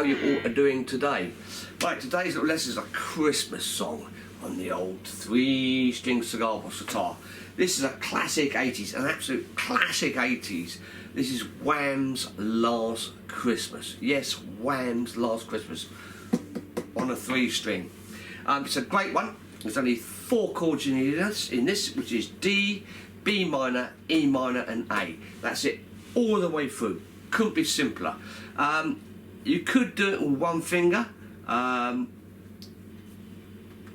you all are doing today. Right, today's little lesson is a Christmas song on the old 3-string cigar box guitar. This is a classic 80s, an absolute classic 80s. This is Wham's Last Christmas. Yes, Wham's Last Christmas on a 3-string. It's a great one. There's only 4 chords in this, which is D, B minor, E minor and A. That's it all the way through. Couldn't be simpler. You could do it with one finger.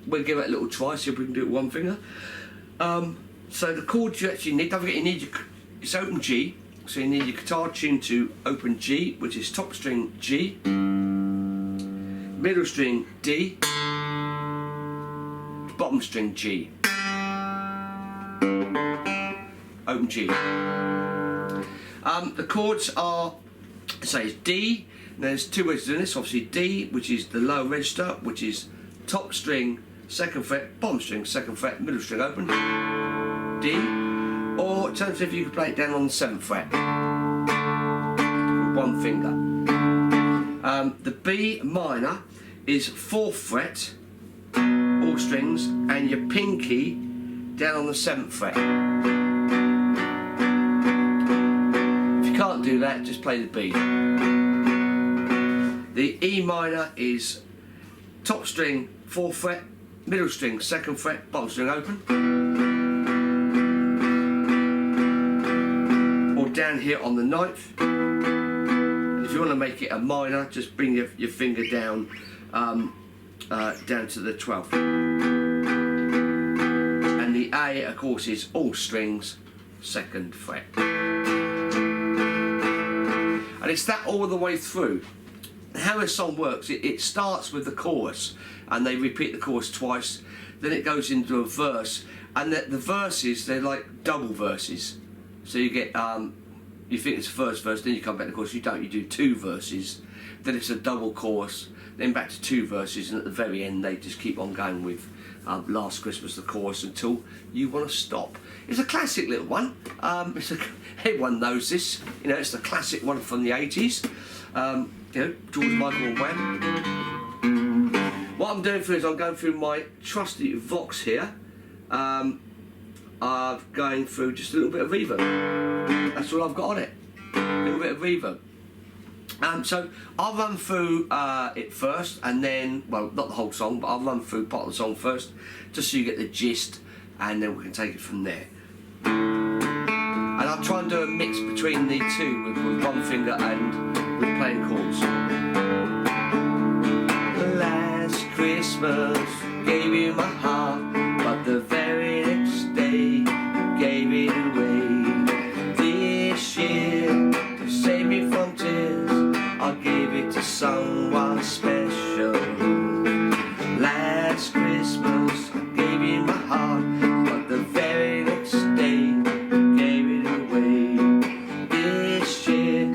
We'll give it a little try, see if we can do it with one finger. So the chords you actually need, don't forget you need it's open G, so you need your guitar tuned to open G, which is top string G, middle string D, bottom string G, open G. The chords are, say it's D, and there's 2 ways of doing this, obviously D, which is the low register, which is top string, 2nd fret, bottom string, 2nd fret, middle string open, D, or alternatively you can play it down on the 7th fret, with one finger. The B minor is 4th fret, all strings, and your pinky down on the 7th fret. If you can't do that, just play the B. The E minor is top string, 4th fret, middle string, 2nd fret, bottom string open. Or down here on the 9th. If you want to make it a minor, just bring your finger down down to the 12th. And the A, of course, is all strings, 2nd fret. And it's that all the way through. How this song works, it starts with the chorus, and they repeat the chorus twice, then it goes into a verse, and the verses, they're like double verses. So you get, you think it's the first verse, then you come back to the chorus, you don't, you do 2 verses, then it's a double chorus, then back to 2 verses, and at the very end they just keep on going with Last Christmas, the chorus, until you want to stop. It's a classic little one. Everyone knows this, you know, it's the classic one from the 80s. You know, George Michael and Wham. What I'm doing is I'm going through my trusty Vox here. I'm going through just a little bit of reverb. That's all I've got on it. A little bit of reverb. So I'll run through it first, and then, well, not the whole song, but I'll run through part of the song first, just so you get the gist, and then we can take it from there. And I'll try and do a mix between the two with one finger and with playing chords. Last Christmas gave you my heart, but the very next day gave it away. This year, to save me from tears, I gave it to someone special. Last Christmas I gave you my heart, but the very next day gave it away. This year,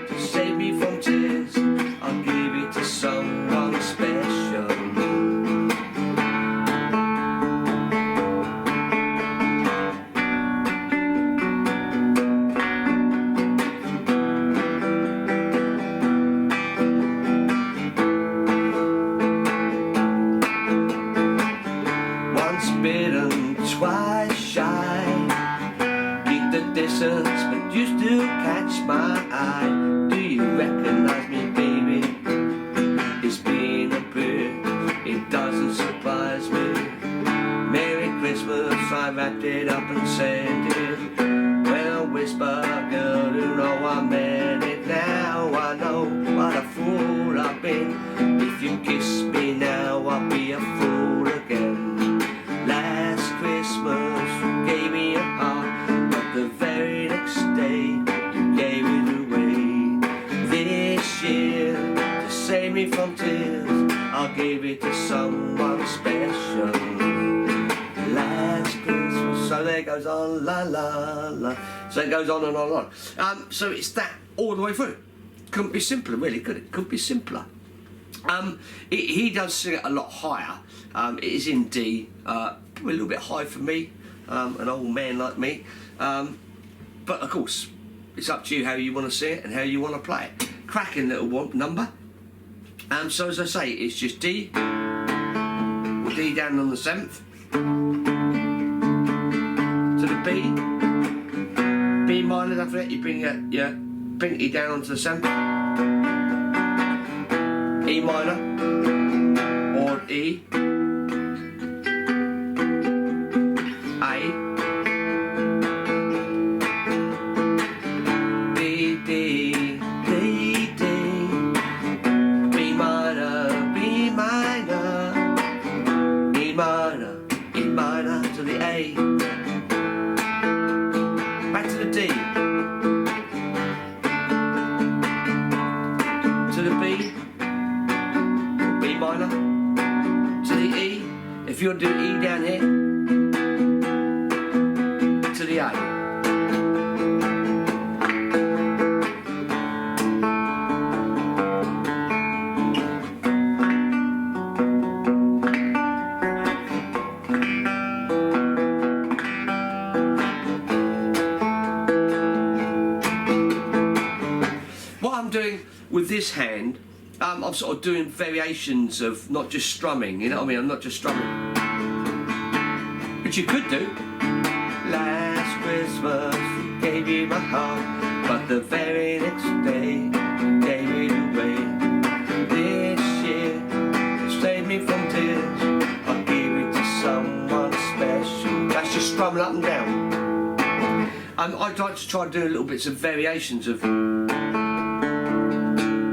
to save me from tears, I gave it to someone special. Once bitten, twice shy, keep the distance, but you still catch my eye. Do you recognize me, baby? It's been a bit, it doesn't surprise me. Merry Christmas, I wrapped it up and sent it. Well, whisper, girl, you know I meant it now. I know what a fool I've been. If you kiss me now, I'll be a fool again. Last Christmas you gave me a heart, but the very next day you gave it away. This year, to save me from tears, I gave it to someone special. Last Christmas, so there it goes on, la la la. So it goes on and on and on. So it's that all the way through. Couldn't be simpler, really, could it? Couldn't be simpler. He does sing it a lot higher. It is in D, probably a little bit high for me, an old man like me. But of course, it's up to you how you want to sing it and how you want to play it. Cracking little number. So as I say, it's just D, or D down on the 7th, to the B, B minor, after it, you bring your pinky down onto the 7th, E minor, or E, A, D, D, D, D, B minor, B minor, E minor, E minor to the A, back to the D, to the B, B minor, to the E, if you want to do E down here, to the A. What I'm doing with this hand, I'm sort of doing variations of not just strumming, you know what I mean? I'm not just strumming. Which you could do. Last Christmas gave you my heart, but the very next day gave it away. This year you saved me from tears, I'll give it to someone special. That's just strumming up and down. I'd like to try doing little bits of variations of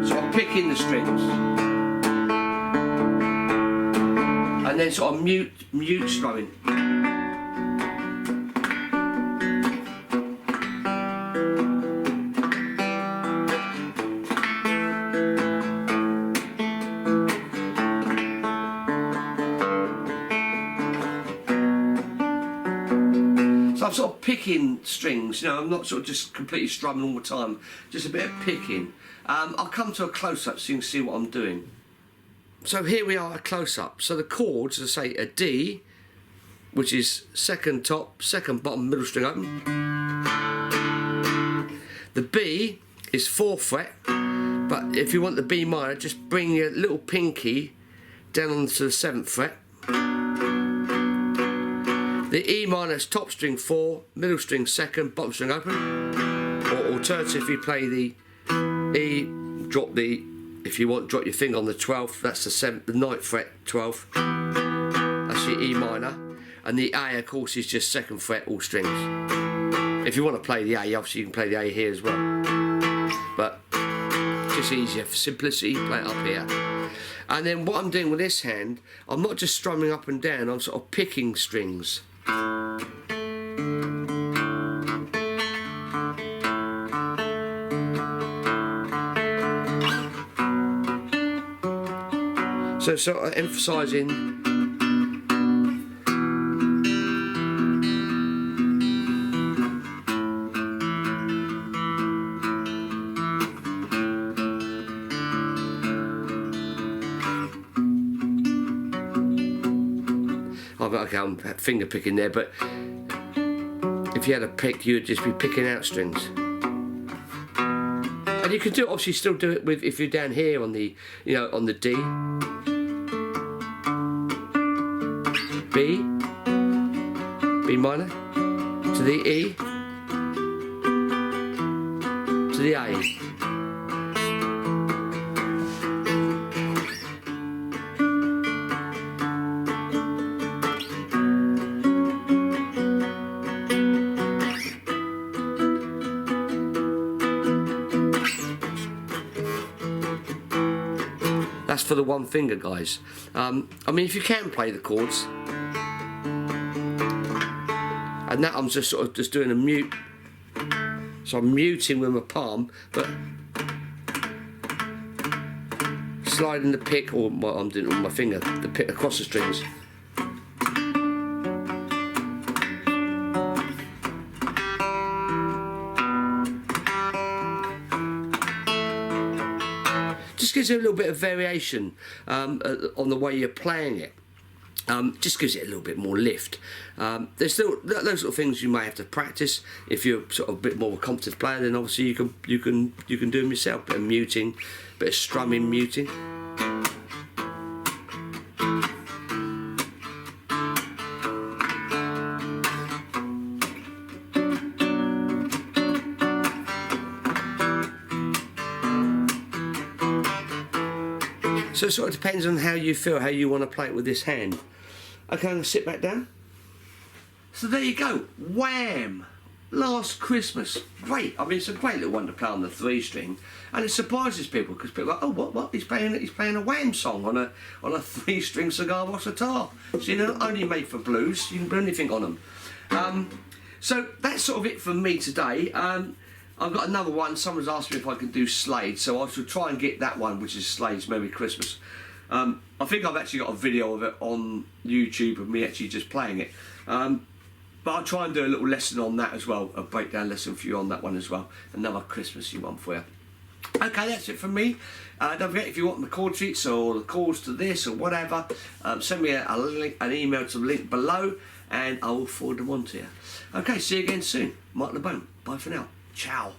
sort of picking the strings and then sort of mute strumming. So I'm sort of picking strings, you know, I'm not sort of just completely strumming all the time, just a bit of picking. I'll come to a close-up so you can see what I'm doing. So here we are, a close-up. So the chords, as I say, a D, which is second top, second bottom, middle string open. The B is 4th fret, but if you want the B minor, just bring your little pinky down onto the 7th fret. The E minor is top string 4, middle string 2nd, bottom string open. Or alternatively, play the E, drop the, if you want, drop your finger on the 12th, that's the 9th fret, 12th. That's your E minor. And the A, of course, is just 2nd fret, all strings. If you want to play the A, obviously you can play the A here as well. But just easier for simplicity, play it up here. And then what I'm doing with this hand, I'm not just strumming up and down, I'm sort of picking strings. So sort of emphasising okay, I'm finger picking there, but if you had a pick, you'd just be picking out strings. And you can do, obviously, still do it with, if you're down here on the, you know, on the D, B, B minor, to the E, to the A. That's for the one finger, guys. I mean, if you can play the chords, and that I'm just sort of just doing a mute, so I'm muting with my palm, but sliding the pick, or what I'm doing with my finger, the pick across the strings. Just gives it a little bit of variation on the way you're playing it. Just gives it a little bit more lift. There's still those sort of things you may have to practice. If you're sort of a bit more of a competent player, then obviously you can do them yourself. Bit of muting, bit of strumming, muting. So it sort of depends on how you feel, how you want to play it with this hand. Okay, I'm going to sit back down. So there you go, Wham! Last Christmas. Great. I mean, it's a great little one to play on the 3-string, and it surprises people because people are like, oh, what? He's playing a Wham song on a 3-string cigar box guitar. So you're not only made for blues, you can put anything on them. So that's sort of it for me today. I've got another one. Someone's asked me if I can do Slade, so I shall try and get that one, which is Slade's Merry Christmas. I think I've actually got a video of it on YouTube of me actually just playing it. But I'll try and do a little lesson on that as well, a breakdown lesson for you on that one as well. Another Christmassy one for you. Okay, that's it from me. Don't forget, if you want the chord sheets or the chords to this or whatever, send me a link, an email to the link below, and I will forward them on to you. Okay, see you again soon. Marc Lebone. Bye for now. Ciao.